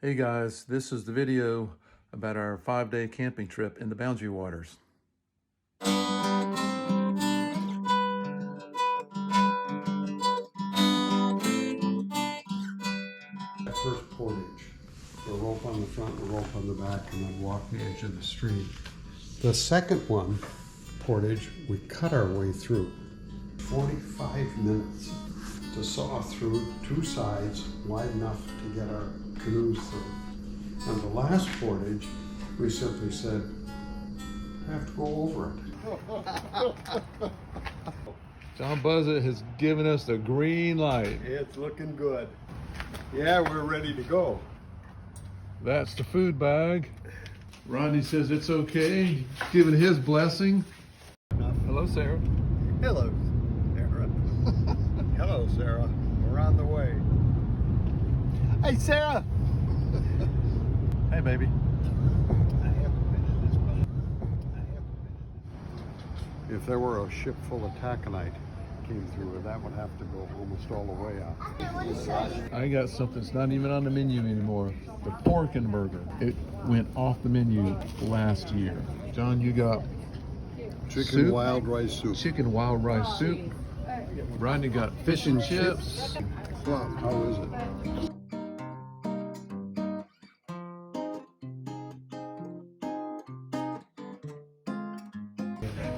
Hey guys, this is the video about our 5-day camping trip in the Boundary Waters. First portage, the rope on the front, the rope on the back, and then walk the edge of the street. The second one, portage, we cut our way through. 45 minutes to saw through two sides wide enough to get our canoes through. And the last portage, we simply said, I have to go over it. John Buzzett has given us the green light. It's looking good. Yeah, we're ready to go. That's the food bag. Rodney says it's okay, giving his blessing. Hello, Sarah. Hello, Sarah. Hello, Sarah. We're on the way. Hey, Sarah. Hey, baby. If there were a ship full of taconite came through, that would have to go almost all the way out. I got something that's not even on the menu anymore. The pork burger. It went off the menu last year. John, you got Chicken soup? wild rice soup. Chicken wild rice soup. Rodney got fish and chips. Plum, how is it?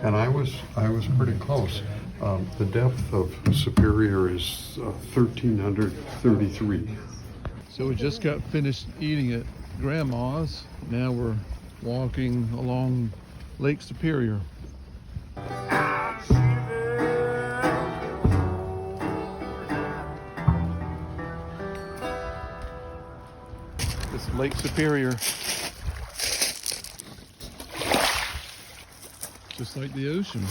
And I was pretty close. The depth of Superior is 1,333. So we just got finished eating at Grandma's. Now we're walking along Lake Superior. This is Lake Superior. Just like the ocean.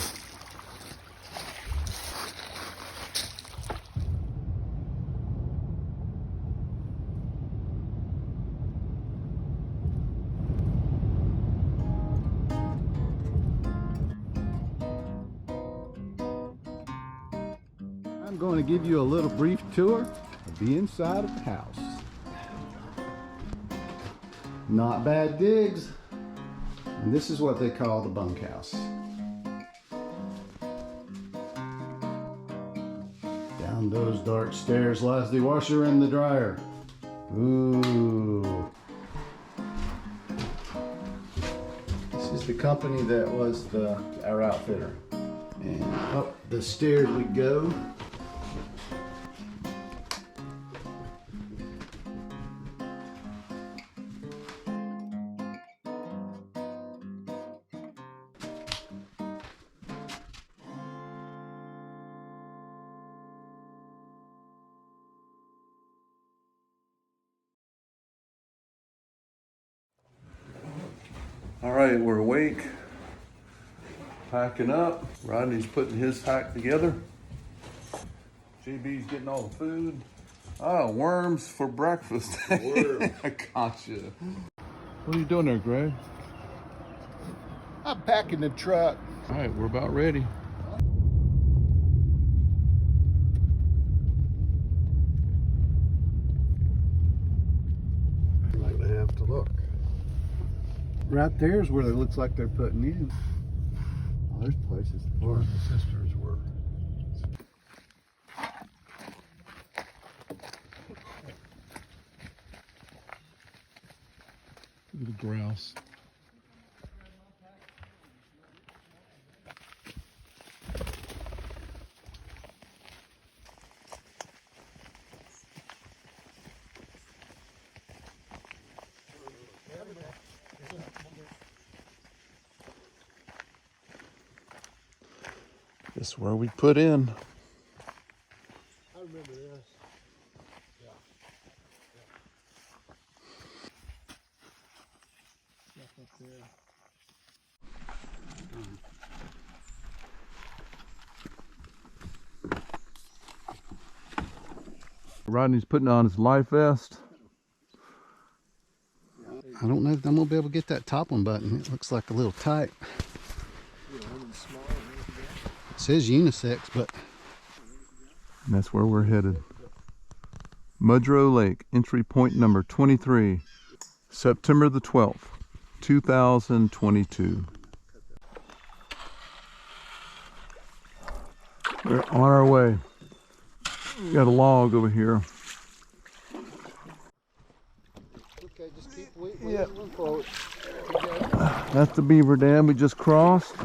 I'm going to give you a little brief tour of the inside of the house. Not bad digs. And this is what they call the bunkhouse. Down those dark stairs lies the washer and the dryer. Ooh. This is the company that was our outfitter. And up the stairs we go. All right, we're awake, packing up. Rodney's putting his pack together. JB's getting all the food. Oh, worms for breakfast. Worms. I gotcha. What are you doing there, Greg? I'm packing the truck. All right, we're about ready. I'm going to have to look. Right there is where it looks like they're putting in. Oh, there's places. Where the sisters were. Look at the grouse. This is where we put in. I remember this. Yeah. Stuff up there. Rodney's putting on his life vest. I don't know if I'm gonna be able to get that top one button. It looks like a little tight. It says unisex, but And that's where we're headed. Mudro Lake, entry point number 23, September the 12th, 2022. We're on our way. We got a log over here. Okay, just keep waiting forward. That's the beaver dam we just crossed.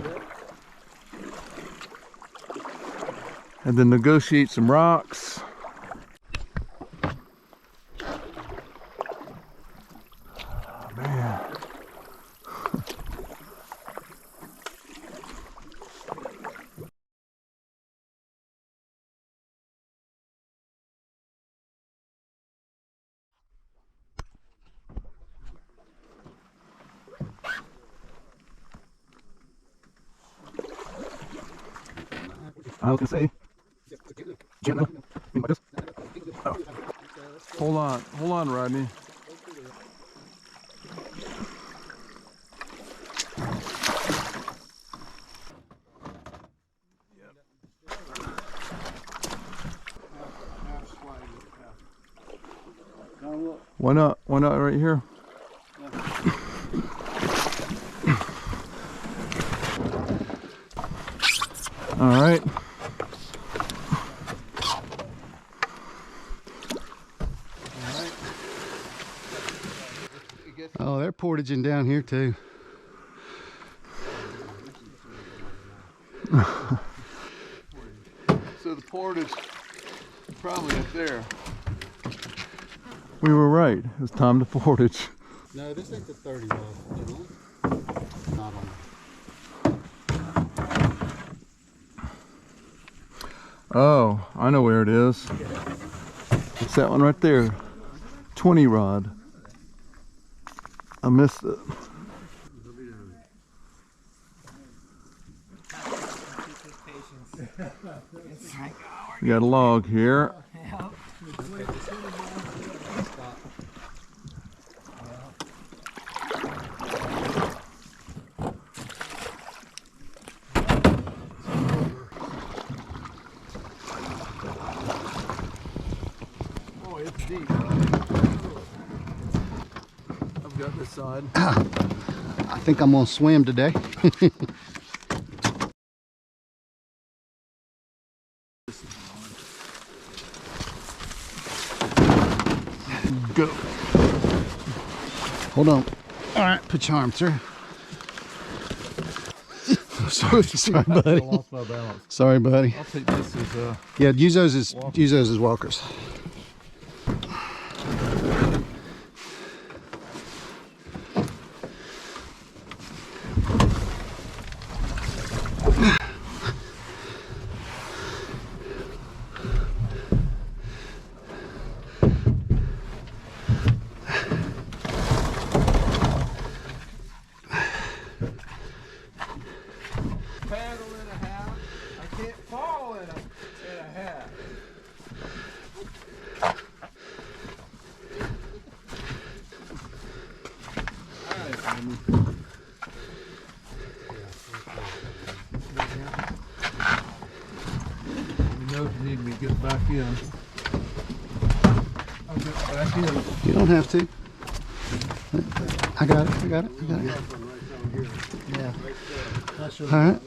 And then negotiate some rocks. Oh, man. I was gonna say, oh. Hold on, Rodney. Why not? Why not right here? All right. Oh, they're portaging down here too. So the portage is probably up there. We were right. It was time to portage. No, this ain't the 30 rod. Not on. Oh, I know where it is. It's that one right there. 20 rod. I missed it. We got a log here. Oh, it's deep. I've got this side. I think I'm gonna swim today. Go. Hold on. All right, put your arm through. Sorry, buddy. I lost my balance. Sorry, buddy. I'll take this as Yeah, use those as walkers. paddle and a half. I can't fall in a half. Alright, Sammy. You know if you need me to get back in. I'll get back in. You don't have to. I got it. I got it. I got it. Yeah. All right.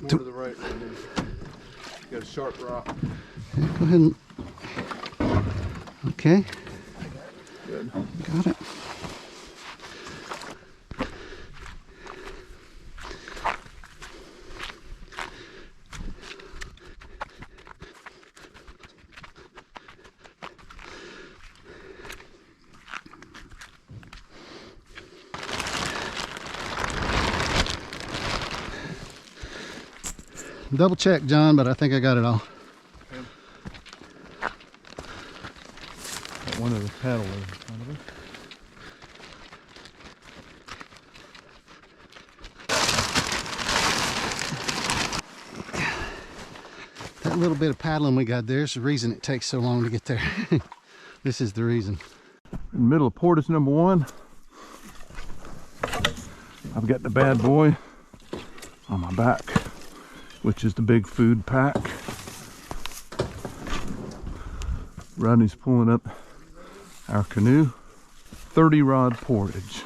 To the right one. You got a sharp rock. Yeah, go ahead and. Okay. Good. Got it. Double check, John, but I think I got it all. Got one of the paddlers in front of us. That little bit of paddling we got there is the reason it takes so long to get there. This is the reason. In the middle of portage number 1, I've got the bad boy on my back, which is the big food pack. Rodney's pulling up our canoe. 30 rod portage.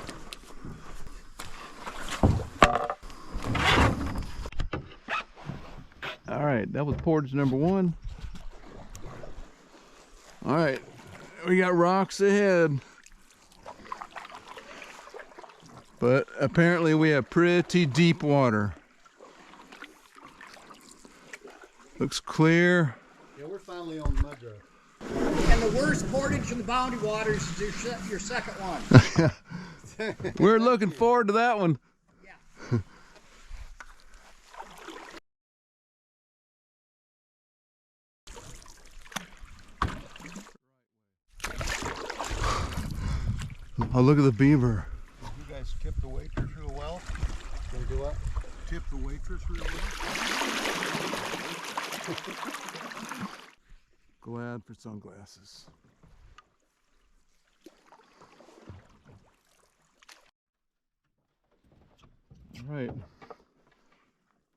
All right, that was portage number 1. All right, we got rocks ahead. But apparently we have pretty deep water. Looks clear. Yeah, we're finally on Mudro. And the worst portage in the Boundary Waters is your second one. We're looking forward to that one. Yeah. Oh, look at the beaver. You guys tip the waitress real well? They do what? Tip the waitress real well? Glad for sunglasses. All right,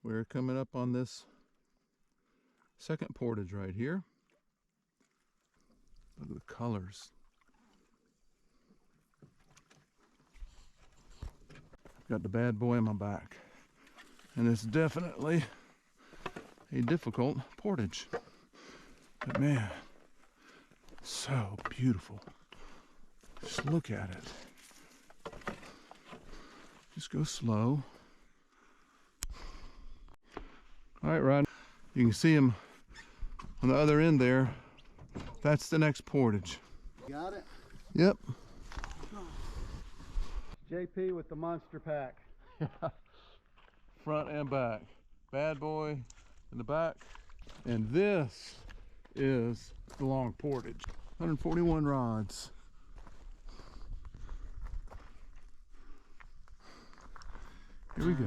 we're coming up on this second portage right here. Look at the colors. I've got the bad boy on my back, and it's definitely a difficult portage. But man, so beautiful. Just look at it. Just go slow. All right, Rod. You can see him on the other end there. That's the next portage. Got it? Yep. JP with the monster pack. Front and back. Bad boy in the back. And this is the long portage. 141 rods. Here we go.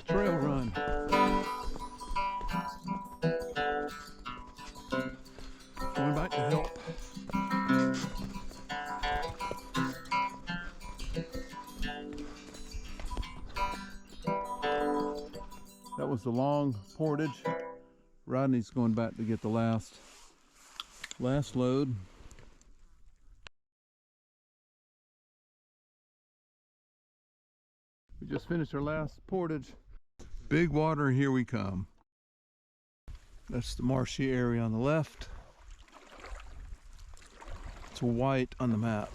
Trail run. Going back to help. That was the long portage. Rodney's going back to get the last load. We just finished our last portage. Big water, here we come. That's the marshy area on the left. It's white on the map.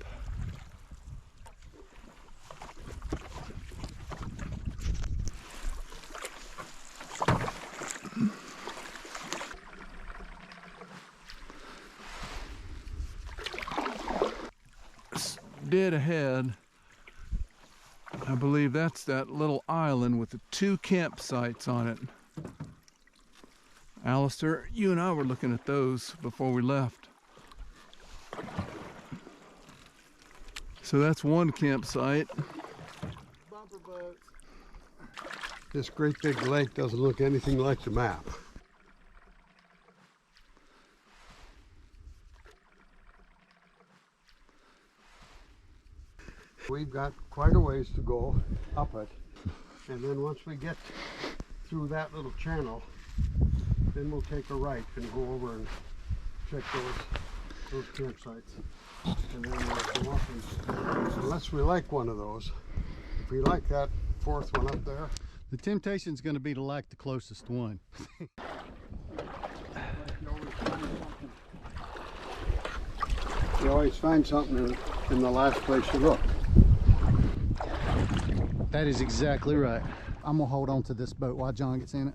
Dead ahead, I believe that's that little island with the 2 campsites on it. Alistair, you and I were looking at those before we left. So that's one campsite. Bumper boats. This great big lake doesn't look anything like the map. We've got quite a ways to go up it, and then once we get through that little channel, then we'll take a right and go over and check those campsites. And then we'll go up and, unless we like one of those, if we like that 4th one up there. The temptation's going to be to like the closest one. You always find something in the last place you look. That is exactly right. I'm going to hold on to this boat while John gets in it.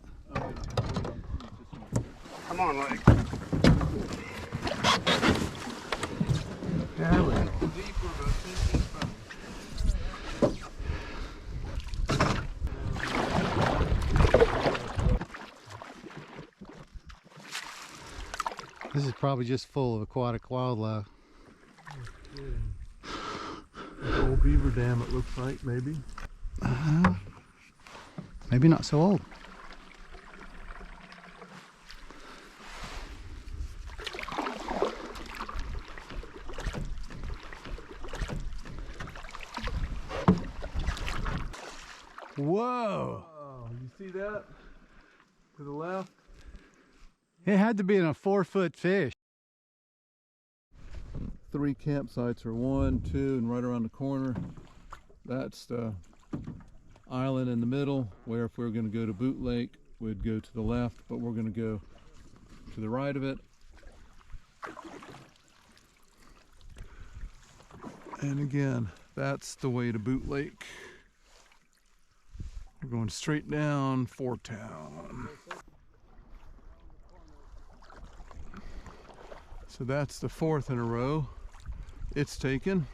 Come on, Lake. There we go. This is probably just full of aquatic wildlife. Old beaver dam, it looks like, maybe. Maybe not so old. Whoa! Oh, you see that? To the left? It had to be a 4-foot fish. 3 campsites are 1, 2, and right around the corner. That's the island in the middle, where if we were going to go to Boot Lake, we'd go to the left, but we're going to go to the right of it. And again, that's the way to Boot Lake. We're going straight down Fort Town. So that's the 4th in a row. It's taken.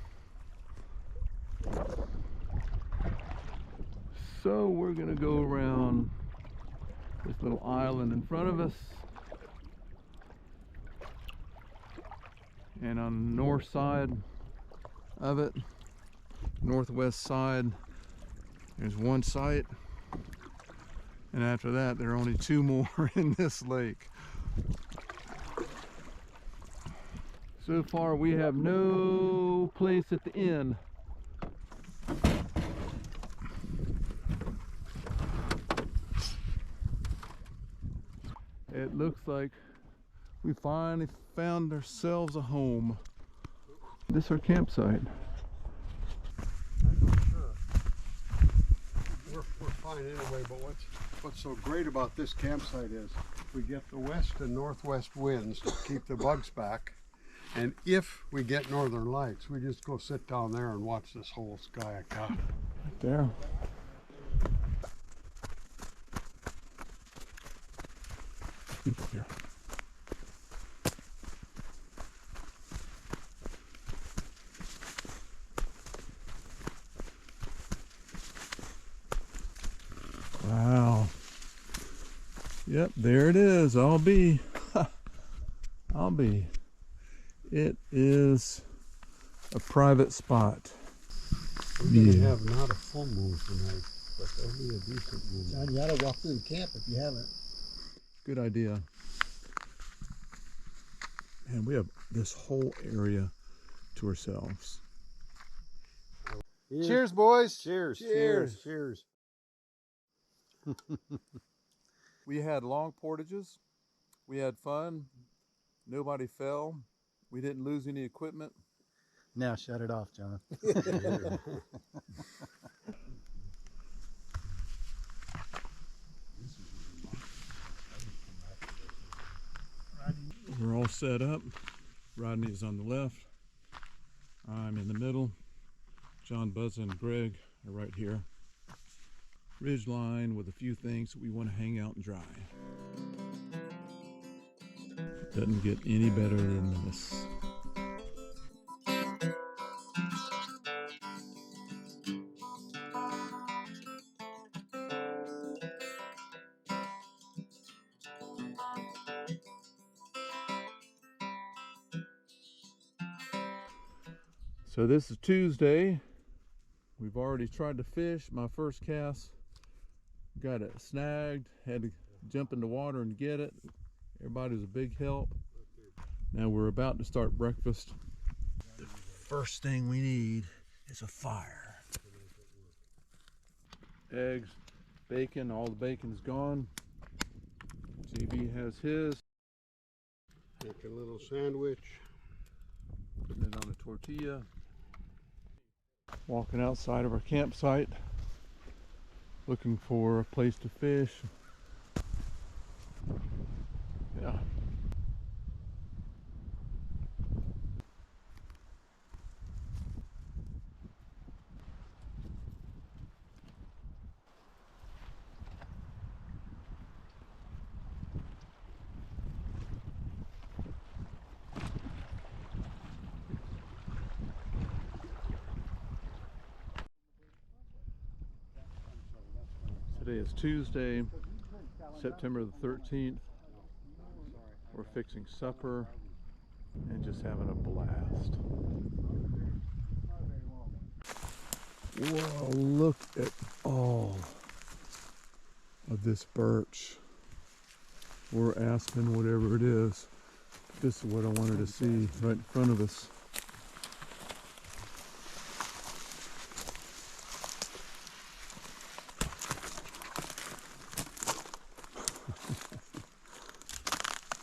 So we're gonna go around this little island in front of us. And on the north side of it, northwest side, there's 1 site. And after that, there are only 2 more in this lake. So far, we have no place at the end. It looks like we finally found ourselves a home. This is our campsite. I'm not sure. We're fine anyway, but what's so great about this campsite is we get the west and northwest winds to keep the bugs back. And if we get northern lights, we just go sit down there and watch this whole sky of cow. Right there. Here. Wow. Yep, there it is. I'll be. It is a private spot. We're going to have not a full moon tonight, but there'll be a decent moon. John, you ought to walk through the camp if you haven't. Good idea. And we have this whole area to ourselves. Cheers, boys. Cheers. Cheers. Cheers. We had long portages. We had fun. Nobody fell. We didn't lose any equipment. Now shut it off, John. We're all set up. Rodney is on the left. I'm in the middle. John, Buzz, and Greg are right here. Ridge line with a few things that we want to hang out and dry. Doesn't get any better than this. So this is Tuesday. We've already tried to fish. My first cast got it snagged, had to jump in the water and get it. Everybody was a big help. Now we're about to start breakfast. The first thing we need is a fire. Eggs, bacon, all the bacon's gone. JB has his. Make a little sandwich. Putting it on a tortilla. Walking outside of our campsite, looking for a place to fish. Yeah. Today is Tuesday, September the 13th. We're fixing supper. and just having a blast. Whoa, look at all of this birch. Or aspen, whatever it is. This is what I wanted to see right in front of us.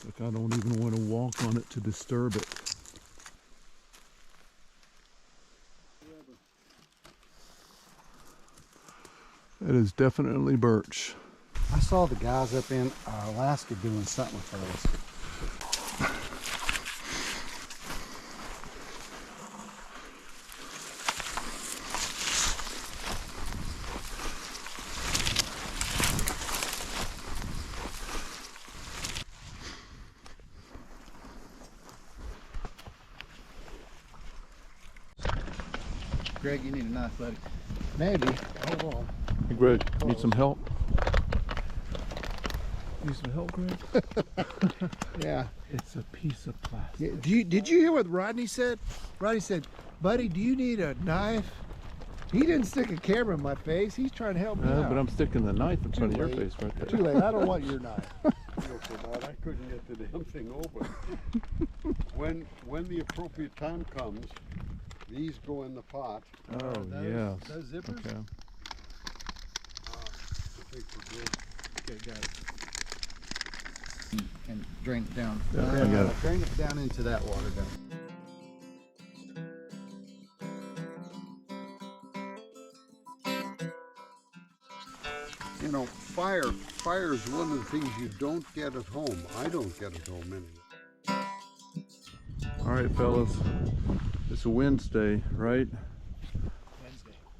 Like I don't even want to walk on it to disturb it. That is definitely birch. I saw the guys up in Alaska doing something with those. Greg, you need a knife, buddy. Maybe. Hold on. Hey Greg, need some help? Need some help, Greg? Yeah. It's a piece of plastic. Yeah, did you hear what Rodney said? Rodney said, buddy, do you need a knife? He didn't stick a camera in my face. He's trying to help me out. But I'm sticking the knife in front of your face right there. Too late. I don't want your knife. I couldn't get the damn thing open. When the appropriate time comes, these go in the pot. Oh, yeah. Those zippers? Okay. I think we're good. Okay, got it. And drain it down. Yeah, I got it. Drain it down into that water down. You know, fire is one of the things you don't get at home. I don't get at home anyway. All right, fellas. It's a Wednesday, right?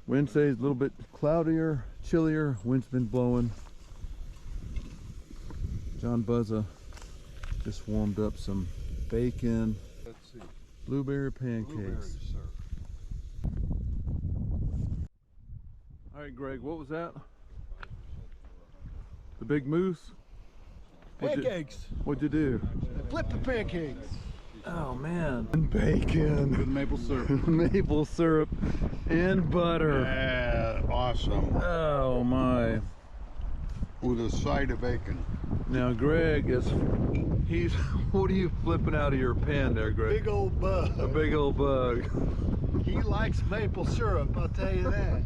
Wednesday's a little bit cloudier, chillier. Wind's been blowing. John Buzza just warmed up some bacon, Let's see. blueberry pancakes. Blueberries, sir. All right, Greg, what was that? The big moose? Pancakes. What'd you do? Flip the pancakes. Oh man. And bacon. With maple syrup. Maple syrup and butter. Yeah, awesome. Oh my. With a side of bacon. Now Greg he's what are you flipping out of your pan there, Greg? Big old bug. A big old bug. He likes maple syrup, I'll tell you that.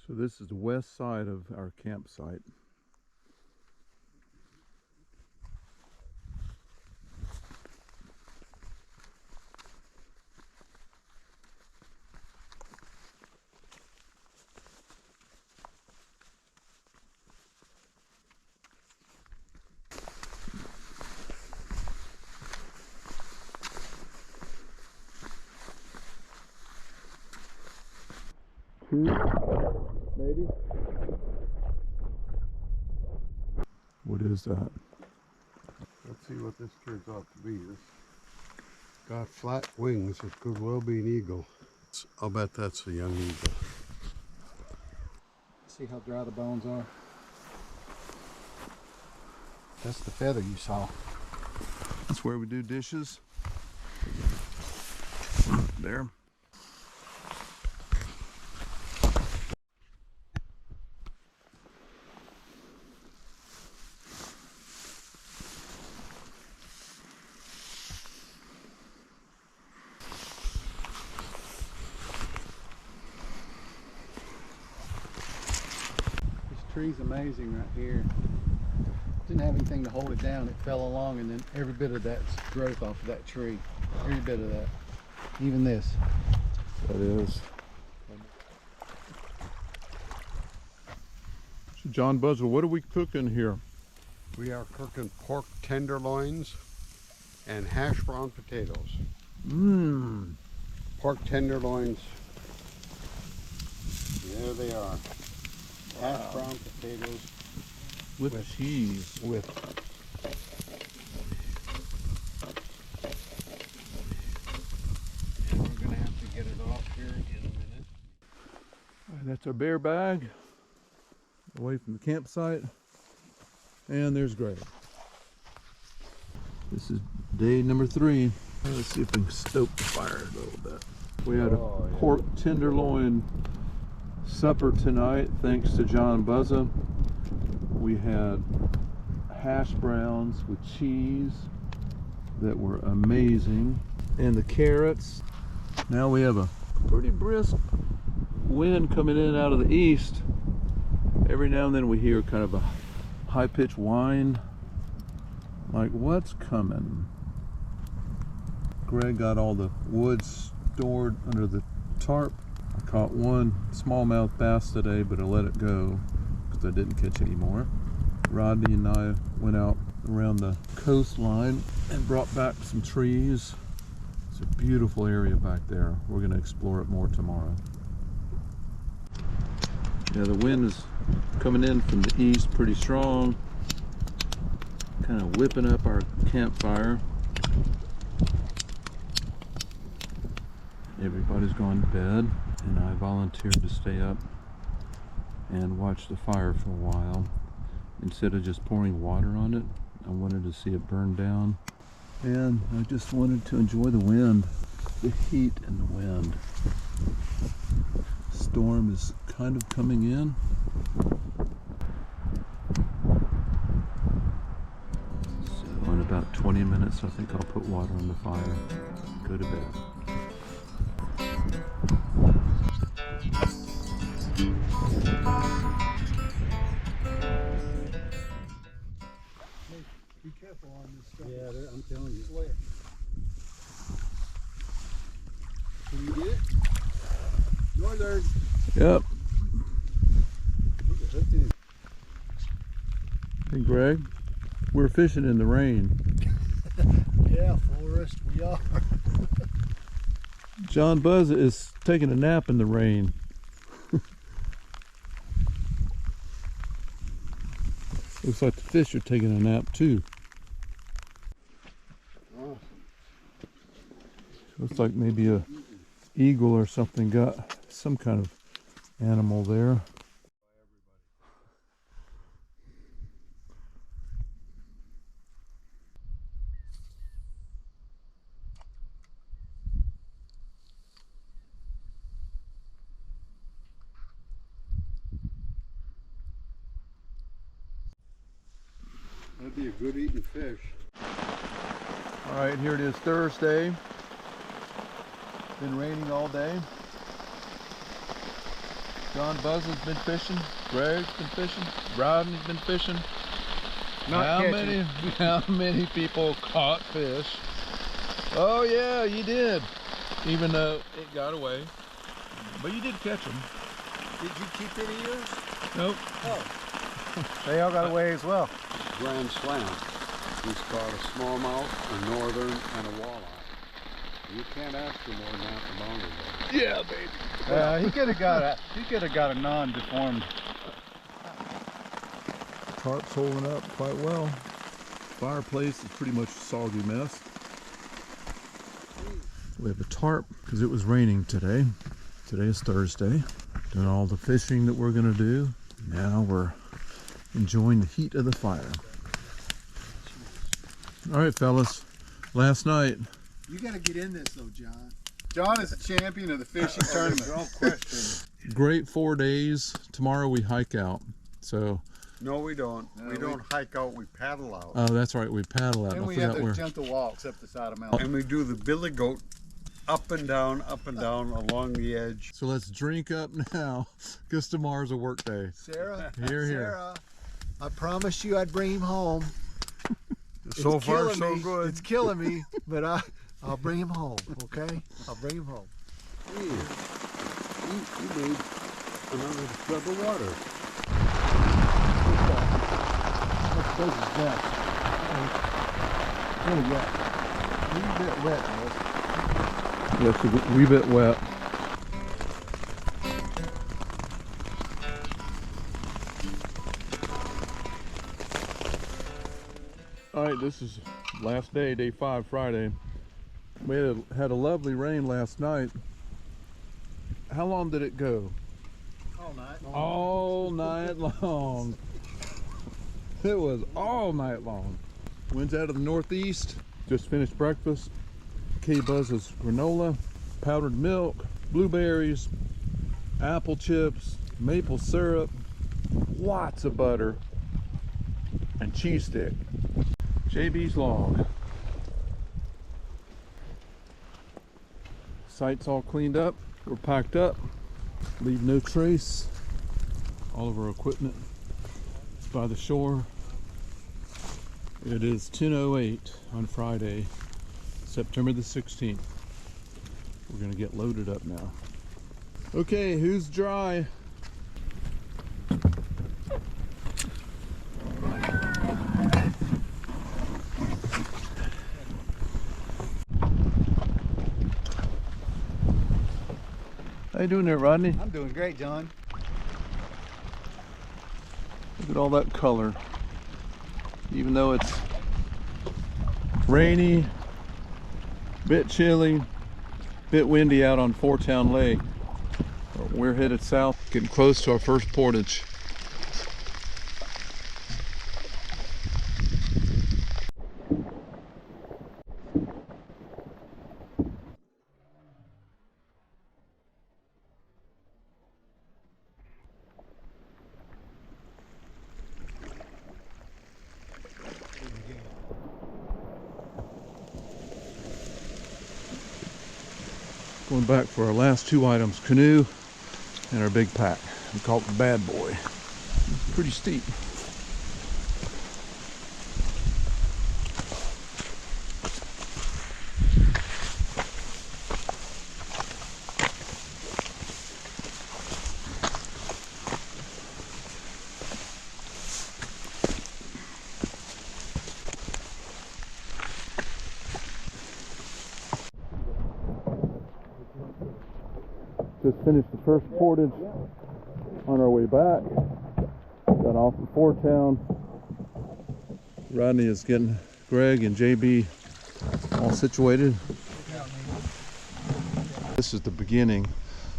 So this is the west side of our campsite. Maybe. What is that? Let's see what this turns out to be. This got flat wings. It could well be an eagle. I'll bet that's a young eagle. See how dry the bones are? That's the feather you saw. That's where we do dishes. There. Tree's amazing right here. Didn't have anything to hold it down. It fell along, and then every bit of that's growth off of that tree. Every bit of that. Even this. That is. So John Buzzer, what are we cooking here? We are cooking pork tenderloins and hash brown potatoes. Mmm. Pork tenderloins. There they are. Hash brown potatoes With cheese. with we're gonna have to get it off here in a minute. All right, that's our bear bag. Away from the campsite. And there's Greg. This is day number 3. Let's see if we can stoke the fire a little bit. We had a pork tenderloin supper tonight, thanks to John Buzza. We had hash browns with cheese that were amazing, and the carrots. Now we have a pretty brisk wind coming in out of the east. Every now and then we hear kind of a high-pitched whine, like what's coming? Greg got all the wood stored under the tarp. I caught one smallmouth bass today, but I let it go because I didn't catch any more. Rodney and I went out around the coastline and brought back some trees. It's a beautiful area back there. We're going to explore it more tomorrow. Yeah, the wind is coming in from the east pretty strong, kind of whipping up our campfire. Everybody's gone to bed, and I volunteered to stay up and watch the fire for a while. Instead of just pouring water on it, I wanted to see it burn down, and I just wanted to enjoy the wind, the heat and the wind. Storm is kind of coming in. So in about 20 minutes, I think I'll put water on the fire, go to bed. Be careful on this stuff. Yeah, I'm telling you. It's wet. Can you get it? Northern. Yep. Hey Greg, we're fishing in the rain. Yeah, Forrest, we are. John Buzz is taking a nap in the rain. Looks like the fish are taking a nap too. Oh. Looks like maybe a eagle or something got some kind of animal there. That'd be a good eating fish. All right, here it is Thursday. Been raining all day. John Buzz has been fishing. Greg's been fishing. Rodney's been fishing. How many people caught fish? Oh yeah, you did. Even though it got away, but you did catch them. Did you keep any of yours? Nope. Oh. They all got away as well. Grand Slam. He's caught a smallmouth, a northern, and a walleye. You can't ask for more than that from boundary. Yeah, baby. He could have got a non-deformed. Tarp's holding up quite well. Fireplace is pretty much a soggy mess. We have a tarp because it was raining today. Today is Thursday. Doing all the fishing that we're gonna do. Now we're enjoying the heat of the fire. All right, fellas. Last night. You got to get in this though, John. John is a champion of the fishing tournament. No question. Great 4 days. Tomorrow we hike out. So. No, we don't. No, we don't hike out. We paddle out. Oh, that's right. We paddle out. And I we have forgot the where. gentle walks up the side of mountain. And we do the billy goat up and down along the edge. So let's drink up now, because tomorrow's a work day. Sarah, Here, here. Sarah, I promised you I'd bring him home. So It's far, killing so me. good. It's killing me, but I'll bring him home, okay? I'll bring him home. Here. You made another tub of water. This is wet. Really wet. A little bit wet, though. That's a wee bit wet. All right, this is last day, day 5, Friday. We had a lovely rain last night. How long did it go? All night. All night long. It was all night long. Wind's out of the northeast. Just finished breakfast. K Buzz's granola, powdered milk, blueberries, apple chips, maple syrup, lots of butter, and cheese stick. JB's log. Site's all cleaned up. We're packed up. Leave no trace. All of our equipment is by the shore. It is 10:08 on Friday, September the 16th. We're gonna get loaded up now. Okay, who's dry? How you doing there, Rodney? I'm doing great, John. Look at all that color. Even though it's rainy, bit chilly, bit windy out on Four Town Lake, we're headed south, getting close to our first portage. Going back for our last two items, canoe and our big pack. We call it the bad boy. It's pretty steep. Just finished the first portage on our way back. Got off at Four Town. Rodney is getting Greg and JB all situated. This is the beginning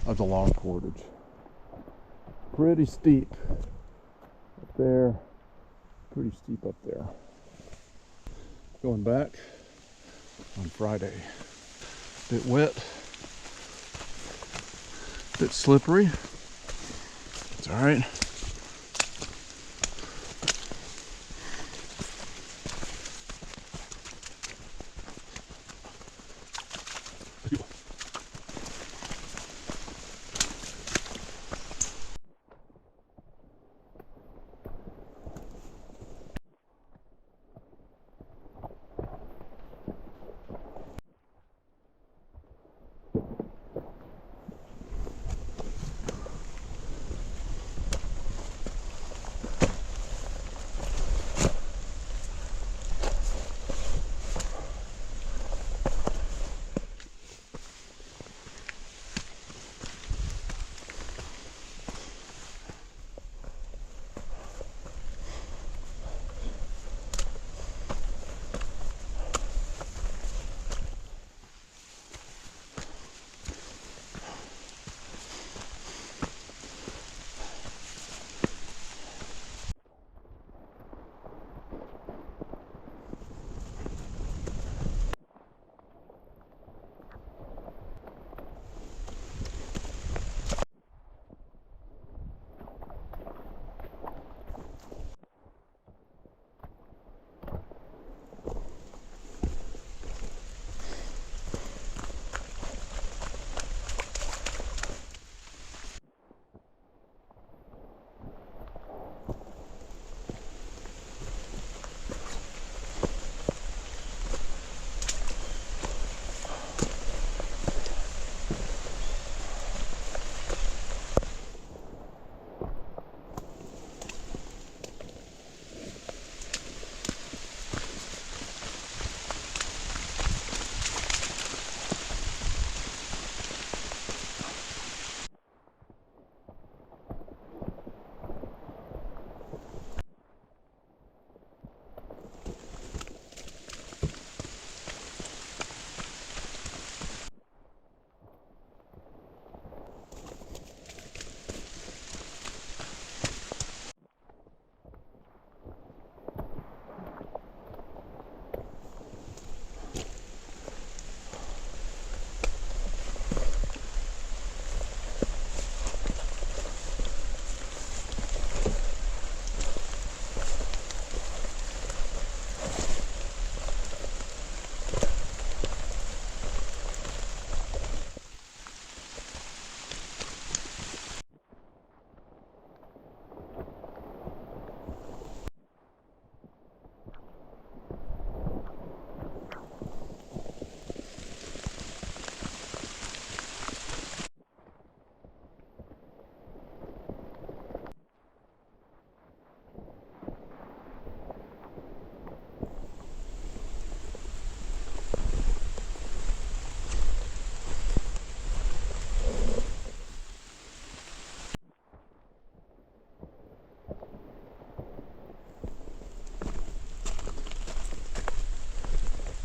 of the long portage. Pretty steep up there. Pretty steep up there. Going back on Friday. Bit wet. Bit slippery. It's all right.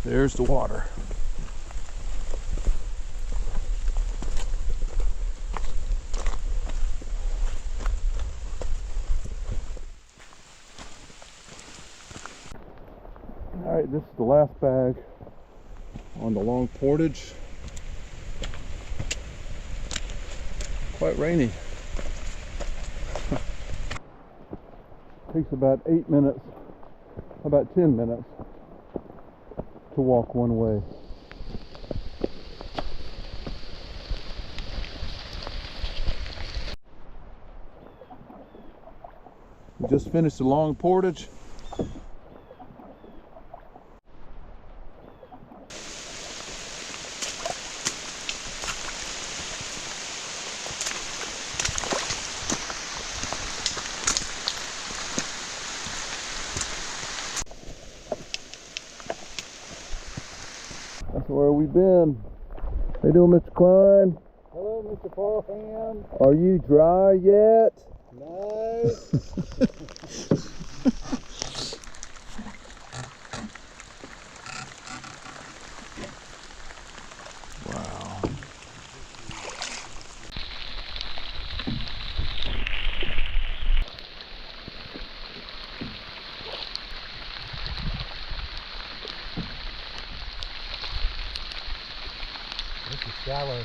There's the water. All right, this is the last bag on the long portage. Quite rainy. Takes about 8 minutes, about 10 minutes to walk one way. We just finished the long portage. That's where we've been. How you doing, Mr. Klein? Hello, Mr. Parham. Are you dry yet? No. Wow. This is shallow.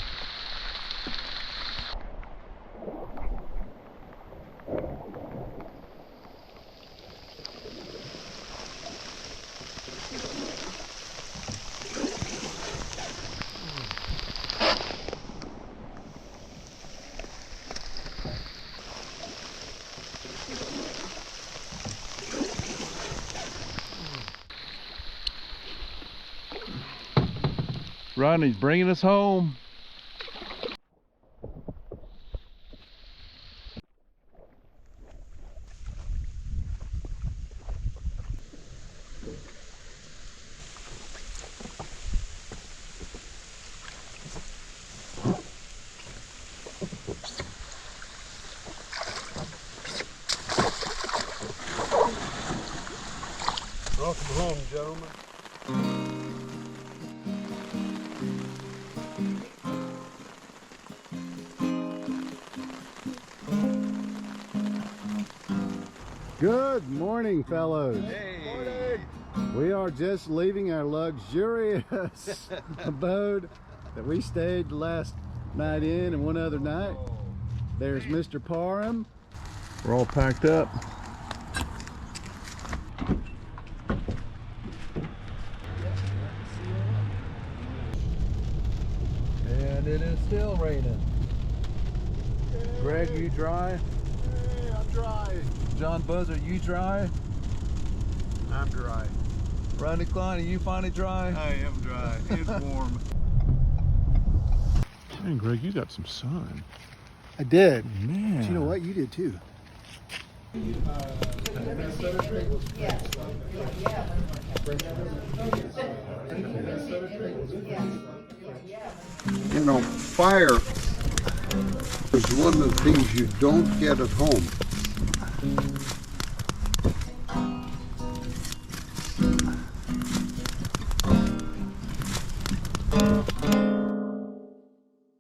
Rodney's bringing us home. Welcome home, gentlemen. Good morning, fellows. Hey. We are just leaving our luxurious abode that we stayed the last night in and one other night. There's Mr. Parham. We're all packed up. And it is still raining. Greg, you dry? Hey, I'm dry. John Buzzer, you dry? I'm dry. Rodney Klein, are you finally dry? I am dry. It's warm. Man, Greg, you got some sun. I did. Man. But you know what? You did too. You know, fire is one of the things you don't get at home.